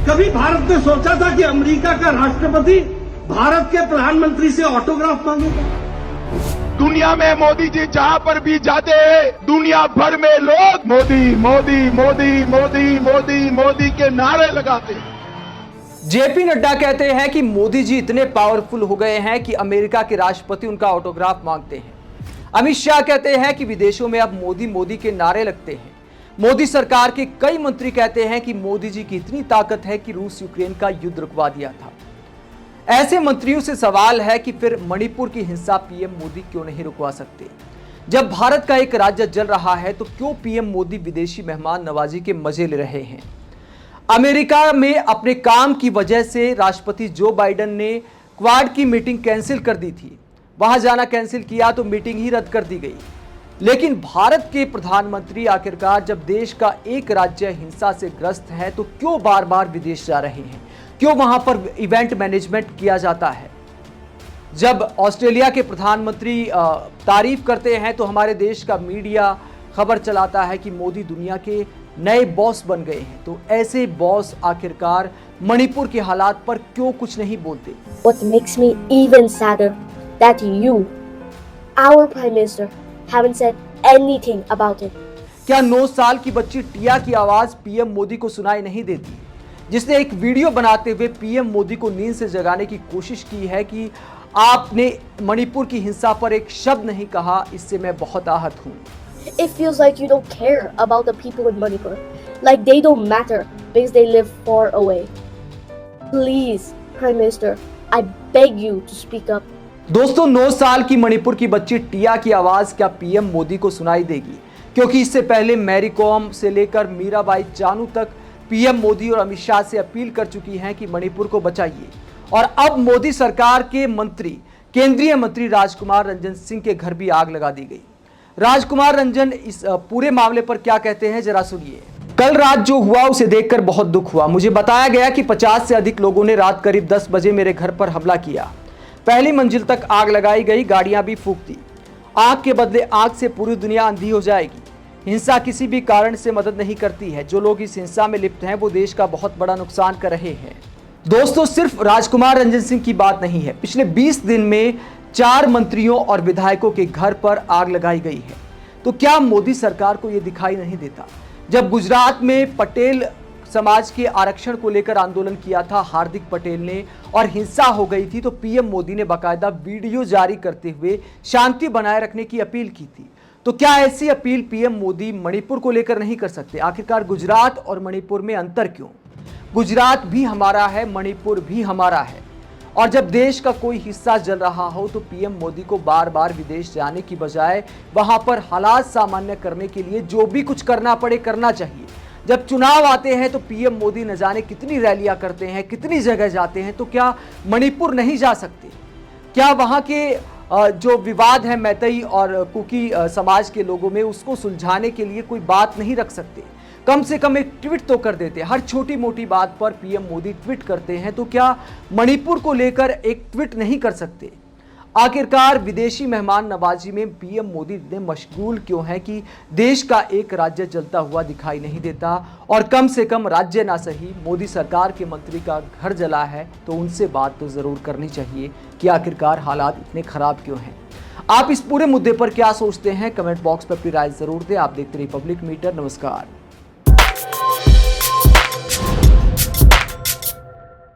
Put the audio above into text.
कभी भारत ने सोचा था कि अमेरिका का राष्ट्रपति भारत के प्रधानमंत्री से ऑटोग्राफ मांगेगा? दुनिया में मोदी जी जहां पर भी जाते हैं, दुनिया भर में लोग मोदी मोदी मोदी मोदी मोदी मोदी के नारे लगाते हैं। जेपी नड्डा कहते हैं कि मोदी जी इतने पावरफुल हो गए हैं कि अमेरिका के राष्ट्रपति उनका ऑटोग्राफ मांगते हैं। अमित शाह कहते हैं कि विदेशों में अब मोदी मोदी के नारे लगते हैं। मोदी सरकार के कई मंत्री कहते हैं कि मोदी जी की इतनी ताकत है कि रूस यूक्रेन का युद्ध रुकवा दिया था। ऐसे मंत्रियों से सवाल है कि फिर मणिपुर की हिंसा पीएम मोदी क्यों नहीं रुकवा सकते? जब भारत का एक राज्य जल रहा है तो क्यों पीएम मोदी विदेशी मेहमान नवाजी के मजे ले रहे हैं? अमेरिका में अपने काम की वजह से राष्ट्रपति जो बाइडेन ने क्वाड की मीटिंग कैंसिल कर दी थी। वहां जाना कैंसिल किया तो मीटिंग ही रद्द कर दी गई। लेकिन भारत के प्रधानमंत्री आखिरकार जब देश का एक राज्य हिंसा से ग्रस्त है तो क्यों बार बार विदेश जा रहे हैं? क्यों वहां पर इवेंट मैनेजमेंट किया जाता है? जब ऑस्ट्रेलिया के प्रधानमंत्री तारीफ करते हैं तो हमारे देश का मीडिया खबर चलाता है कि मोदी दुनिया के नए बॉस बन गए हैं। तो ऐसे बॉस आखिरकार मणिपुर के हालात पर क्यों कुछ नहीं बोलते? What makes me even sadder that you, our Prime Minister, haven't said anything about it. क्या 9 साल की बच्ची टिया की आवाज पीएम मोदी को सुनाई नहीं देती, जिसने एक वीडियो बनाते हुए पीएम मोदी को नींद से जगाने की कोशिश की है कि आपने मणिपुर की हिंसा पर एक शब्द नहीं कहा, इससे मैं बहुत आहत हूं। It feels like you don't care about the people in Manipur, like they don't matter because they live far away. Please, Prime Minister, I beg you to speak up. दोस्तों, 9 साल की मणिपुर की बच्ची टिया की आवाज क्या पीएम मोदी को सुनाई देगी? क्योंकि इससे पहले मैरी कॉम से लेकर मीराबाई चानू तक पीएम मोदी और अमित शाह से अपील कर चुकी हैं कि मणिपुर को बचाइए। और अब मोदी सरकार के मंत्री, केंद्रीय मंत्री राजकुमार रंजन सिंह के घर भी आग लगा दी गई। राजकुमार रंजन इस पूरे मामले पर क्या कहते हैं, जरा सुनिए। कल रात जो हुआ उसे देखकर बहुत दुख हुआ। मुझे बताया गया कि 50 से अधिक लोगों ने रात करीब 10 बजे मेरे घर पर हमला किया। पहली मंजिल तक आग लगाई गई, गाड़ियां भी फूंक दी। आग के बदले आग से पूरी दुनिया अंधी हो जाएगी। हिंसा किसी भी कारण से मदद नहीं करती है। जो लोग इस हिंसा में लिप्त हैं वो देश का बहुत बड़ा नुकसान कर रहे हैं। दोस्तों, सिर्फ राजकुमार रंजन सिंह की बात नहीं है। पिछले 20 दिन में 4 मंत्रियों और विधायकों के घर पर आग लगाई गई है। तो क्या मोदी सरकार को यह दिखाई नहीं देता? जब गुजरात में पटेल समाज के आरक्षण को लेकर आंदोलन किया था हार्दिक पटेल ने और हिंसा हो गई थी, तो पीएम मोदी ने बाकायदा वीडियो जारी करते हुए शांति बनाए रखने की अपील की थी। तो क्या ऐसी अपील पीएम मोदी मणिपुर को लेकर नहीं कर सकते? आखिरकार गुजरात और मणिपुर में अंतर क्यों? गुजरात भी हमारा है, मणिपुर भी हमारा है। और जब देश का कोई हिस्सा जल रहा हो तो पीएम मोदी को बार बार विदेश जाने की बजाय वहां पर हालात सामान्य करने के लिए जो भी कुछ करना पड़े करना चाहिए। जब चुनाव आते हैं तो पीएम मोदी न जाने कितनी रैलियां करते हैं, कितनी जगह जाते हैं, तो क्या मणिपुर नहीं जा सकते? क्या वहां के जो विवाद है मैतई और कुकी समाज के लोगों में, उसको सुलझाने के लिए कोई बात नहीं रख सकते? कम से कम एक ट्वीट तो कर देते। हर छोटी मोटी बात पर पीएम मोदी ट्वीट करते हैं, तो क्या मणिपुर को लेकर एक ट्वीट नहीं कर सकते? आखिरकार विदेशी मेहमान नवाजी में पीएम मोदी इतने मशगूल क्यों हैं कि देश का एक राज्य जलता हुआ दिखाई नहीं देता? और कम से कम राज्य ना सही, मोदी सरकार के मंत्री का घर जला है तो उनसे बात तो जरूर करनी चाहिए कि आखिरकार हालात इतने खराब क्यों हैं। आप इस पूरे मुद्दे पर क्या सोचते हैं? कमेंट बॉक्स पर अपनी राय जरूर दें। आप देखते रहिए पब्लिक मीटर। नमस्कार।